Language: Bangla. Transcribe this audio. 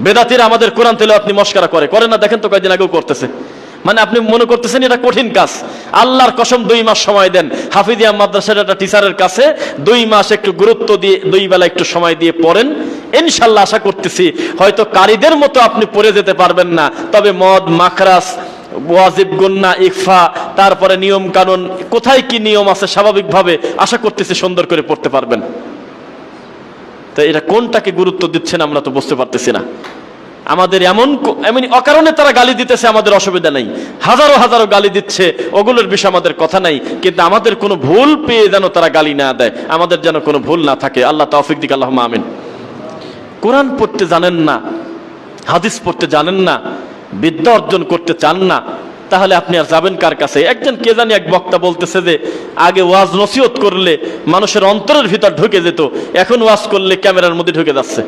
বেদাতিরা আমাদের কোরআন তেলাওয়াত আপনি মস্করা করে না, দেখেন তো কয়েকদিন আগেও করতেছে। মানে আপনি মনে করতেছেন এটা কঠিন কাজ। আল্লাহর কসম 2 মাস সময় দেন হাফিজিয়া মাদ্রাসার একটা টিচারের কাছে, 2 মাস একটু গুরুত্ব দিয়ে 2 বেলা একটু সময় দিয়ে পড়েন, ইনশাল্লাহ আশা করতেছি হয়তো কারীদের মতো আপনি পড়ে যেতে পারবেন না, তবে মদ, মাখরাজ, ওয়াজিব, গুন্না, ইকফা, তারপরে নিয়ম কানুন, কোথায় কি নিয়ম আছে স্বাভাবিকভাবে আশা করতেছি সুন্দর করে পড়তে পারবেন। তো এটা কোনটাকে গুরুত্ব দিচ্ছেন আমরা তো বুঝতে পারতেছি না। আমাদের এমন অকারণে তারা গালি দিতেছে, আমাদের অসুবিধা নাই, হাজারো হাজারো গালি দিচ্ছে, ওগুলোর বিষয়ে আমাদের কথা নাই, কিন্তু আমাদের কোনো ভুল পেয়ে যেন তারা গালি না দেয়, আমাদের যেন কোনো ভুল না থাকে। আল্লাহ তৌফিক দিক, আল্লাহুম্মা আমিন। কোরআন পড়তে জানেন না, হাদিস পড়তে জানেন না, বিদ্যা অর্জন করতে চান না, তাহলে আপনি আর যাবেন কার কাছে? একজন কে জানি এক বক্তা বলতেছে যে আগে ওয়াজ নসিহত করলে মানুষের অন্তরের ভিতর ঢুকে যেত, এখন ওয়াজ করলে ক্যামেরার মধ্যে ঢুকে যাচ্ছে।